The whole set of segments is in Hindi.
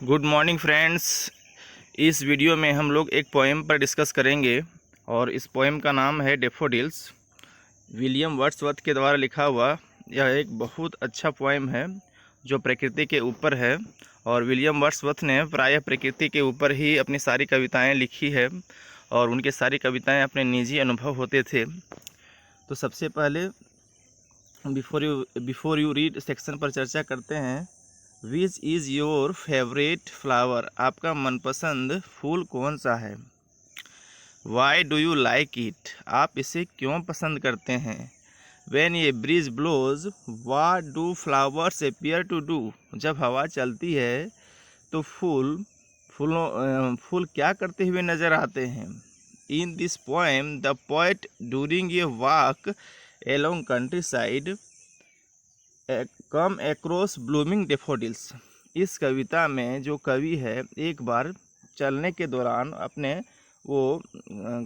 Good morning friends. इस वीडियो में हम लोग एक पोएम पर डिस्कस करेंगे और इस पोएम का नाम है डैफोडिल्स। विलियम वर्ड्सवर्थ के द्वारा लिखा हुआ यह एक बहुत अच्छा पोएम है जो प्रकृति के ऊपर है। और विलियम वर्ड्सवर्थ ने प्रायः प्रकृति के ऊपर ही अपनी सारी कविताएं लिखी है और उनके सारी कविताएं अपने निजी अनुभव होते थे। तो सबसे पहले बिफोर यू रीड सेक्शन पर चर्चा करते हैं। Which is your favourite flower? आपका मनपसंद फूल कौन सा है? Why do you like it? आप इसे क्यों पसंद करते हैं? When a breeze blows what do flowers appear to do? जब हवा चलती है तो फूल क्या करते हुए नजर आते हैं? In this poem the poet during a walk along country side come across blooming daffodils. इस कविता में जो कवि है एक बार चलने के दौरान अपने वो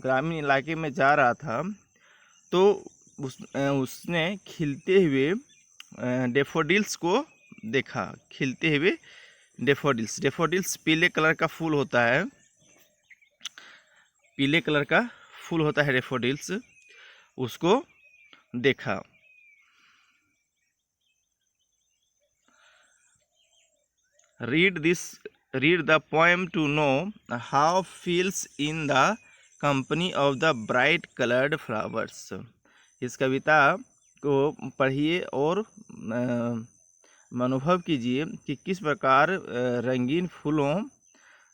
ग्रामीण इलाके में जा रहा था तो उसने खिलते हुए डेफोडिल्स को देखा। खिलते हुए डेफोडिल्स पीले कलर का फूल होता है। पीले कलर का फूल होता है डेफोडिल्स, उसको देखा। Read the poem to know how feels in the company of the bright colored flowers। इस कविता को पढ़िए और अनुभव कीजिए कि किस प्रकार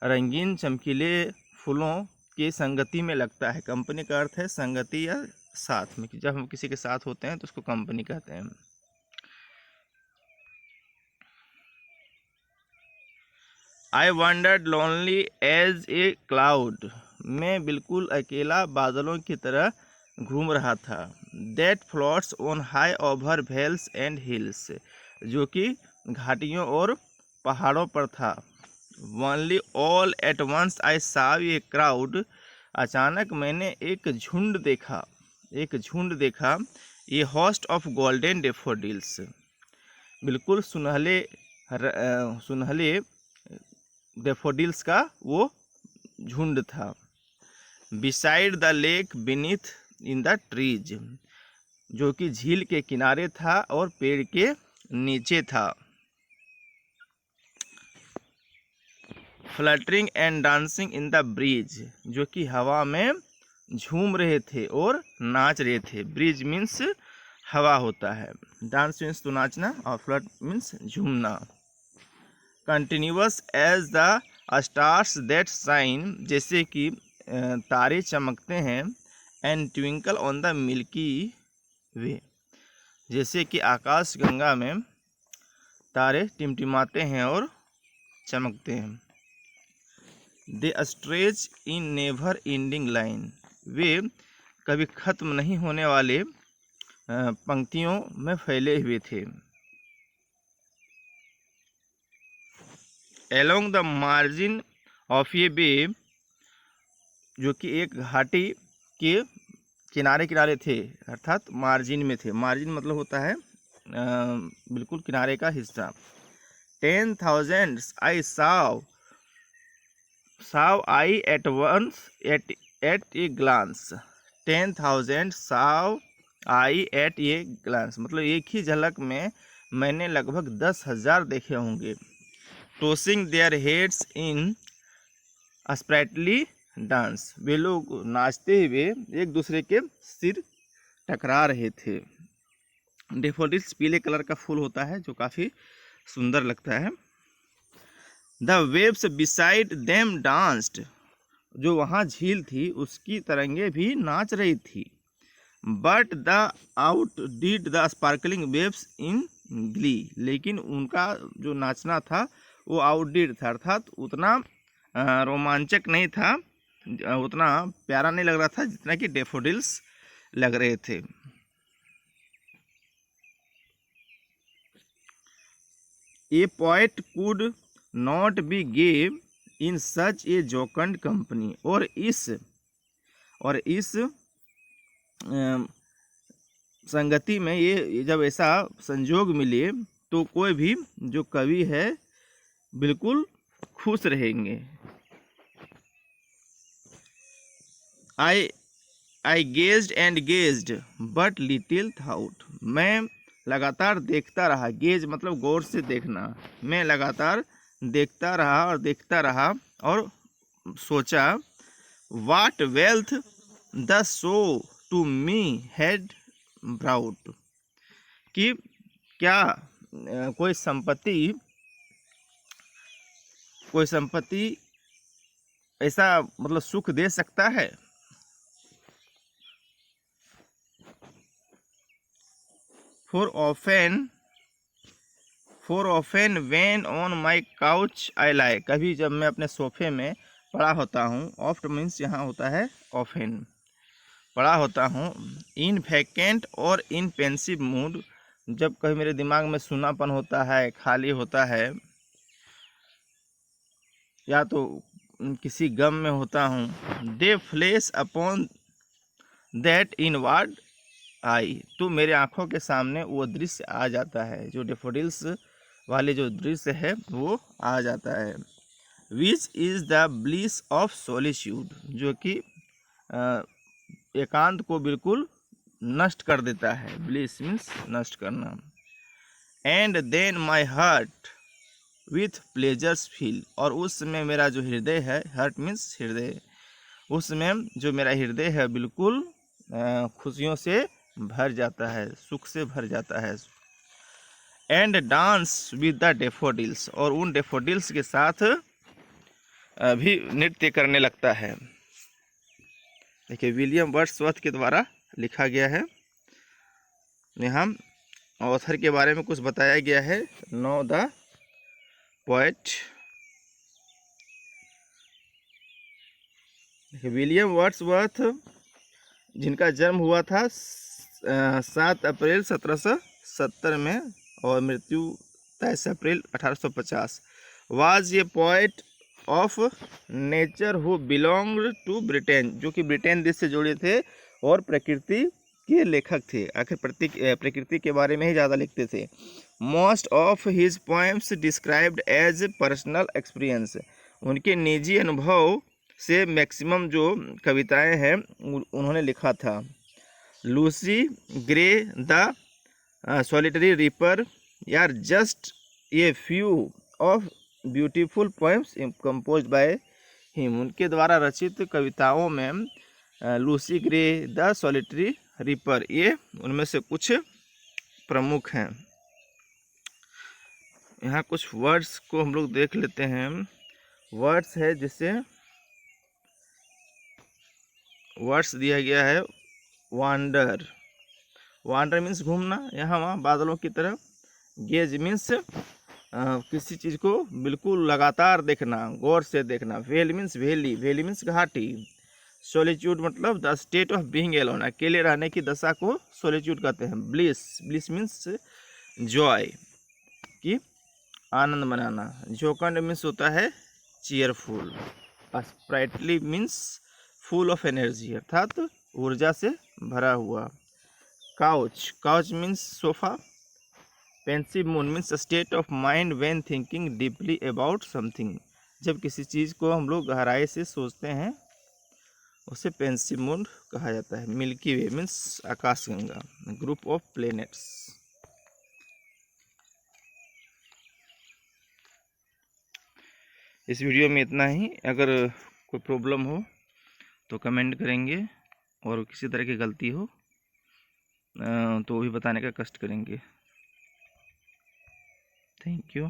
रंगीन चमकीले फूलों के संगति में लगता है। कंपनी का अर्थ है संगति या साथ में। जब हम किसी के साथ होते हैं तो उसको कंपनी कहते हैं। I wandered lonely as a cloud। मैं बिल्कुल अकेला बादलों की तरह घूम रहा था। That floats on high over vales and hills। जो कि घाटियों और पहाड़ों पर था। Only all at once I saw a crowd। अचानक मैंने एक झुंड देखा। A host of golden daffodils। बिल्कुल सुनहले डेफोडिल्स का वो झुंड था। Beside the lake beneath in the trees. जो कि झील के किनारे था और पेड़ के नीचे था। Fluttering and dancing in the breeze. जो कि हवा में झूम रहे थे और नाच रहे थे। ब्रीज मीन्स हवा होता है, डांस मीन्स तो नाचना और फ्लट मीन्स झूमना। Continuous as the stars that shine. जैसे कि तारे चमकते हैं। And twinkle on the Milky Way. जैसे कि आकाश गंगा में तारे टिमटिमाते हैं और चमकते हैं। They stretch in never ending line. वे कभी खत्म नहीं होने वाले पंक्तियों में फैले हुए थे। Along the margin of a bay। जो कि एक घाटी के किनारे थे, अर्थात मार्जिन में थे। मार्जिन मतलब होता है बिल्कुल किनारे का हिस्सा। 10,000 I saw I at once at a glance। 10,000 saw I at a glance मतलब एक ही झलक में मैंने लगभग 10,000 देखे होंगे। Tossing their heads in sprightly dance. वे लोग नाचते हुए एक दूसरे के सिर टकरा रहे थे। डेफोडिल्स पीले कलर का फूल होता है जो काफ़ी सुंदर लगता है। The waves beside them danced. जो वहाँ झील थी उसकी तरंगे भी नाच रही थी। But the out did the sparkling waves in Glee. लेकिन उनका जो नाचना था वो आउटडिड था, अर्थात उतना रोमांचक नहीं था, उतना प्यारा नहीं लग रहा था जितना कि डेफोडिल्स लग रहे थे। A poet could not be gay in such a jocund company. और इस संगति में ये जब ऐसा संजोग मिले तो कोई भी जो कवि है बिल्कुल खुश रहेंगे। I gazed and gazed but little thought, मैं लगातार देखता रहा। गेज मतलब गौर से देखना। मैं लगातार देखता रहा और देखता रहा और सोचा। What wealth the show to me had brought, कि क्या कोई संपत्ति ऐसा मतलब सुख दे सकता है। For often when on my couch I lie, कभी जब मैं अपने सोफे में पड़ा होता हूँ। ऑफ्ट मीन्स यहाँ होता है ऑफेन, पड़ा होता हूँ। इन वैकेंट और इन पेंसिव मूड, जब कभी मेरे दिमाग में सुनापन होता है, खाली होता है, या तो किसी गम में होता हूँ। दे फ्लैश अपॉन दैट इनवर्ड आई, तो मेरे आँखों के सामने वो दृश्य आ जाता है, जो डेफोडिल्स वाले जो दृश्य है वो आ जाता है। Which is the bliss of solitude, जो कि एकांत को बिल्कुल नष्ट कर देता है। ब्लिस मीन्स नष्ट करना। And then my heart with pleasures feel, और उस समय मेरा जो हृदय है, हार्ट मीन्स हृदय, उस समय जो मेरा हृदय है बिल्कुल खुशियों से भर जाता है, सुख से भर जाता है। And dance with the daffodils, और उन डेफोडिल्स के साथ भी नृत्य करने लगता है। देखिए विलियम वर्ड्सवर्थ के द्वारा लिखा गया है। यहाँ ऑथर के बारे में कुछ बताया गया है। Know the poet. William Wordsworth, जिनका जन्म हुआ था 7 अप्रैल 1770 में और मृत्यु 23 April 1850, was a poet of nature who belonged to Britain, जो कि ब्रिटेन देश से जुड़े थे और प्रकृति के लेखक थे। आखिर प्रकृति के बारे में ही ज़्यादा लिखते थे। Most of his poems described as personal experience, उनके निजी अनुभव से मैक्सिमम जो कविताएं हैं उन्होंने लिखा था। Lucy Gray, the solitary reaper, are just a few of beautiful poems composed by him, उनके द्वारा रचित कविताओं में Lucy Gray, the solitary reaper, ये उनमें से कुछ प्रमुख हैं। यहाँ कुछ वर्ड्स को हम लोग देख लेते हैं। वर्ड्स है जिससे वर्ड्स दिया गया है। वांडर, वांडर मीन्स घूमना, यहाँ वहाँ बादलों की तरह। गेज मीन्स किसी चीज़ को बिल्कुल लगातार देखना, गौर से देखना। Vale means valley, valley means घाटी। सोलिट्यूड मतलब the state of being alone, अकेले रहने की दशा को सोलिट्यूड कहते हैं। ब्लिस, ब्लिस मीन्स जॉय, कि आनंद मनाना। जोकंड मीन्स होता है cheerful. Sprightly means full of energy, अर्थात ऊर्जा से भरा हुआ। Couch, couch means sofa. Pensive mood means state of mind when thinking deeply about something, जब किसी चीज़ को हम लोग गहराई से सोचते हैं उसे पेंसिव मूड कहा जाता है। मिल्की वे मीन्स आकाशगंगा, ग्रुप ऑफ प्लैनेट्स। इस वीडियो में इतना ही। अगर कोई प्रॉब्लम हो तो कमेंट करेंगे, और किसी तरह की गलती हो तो भी बताने का कष्ट करेंगे। Thank you.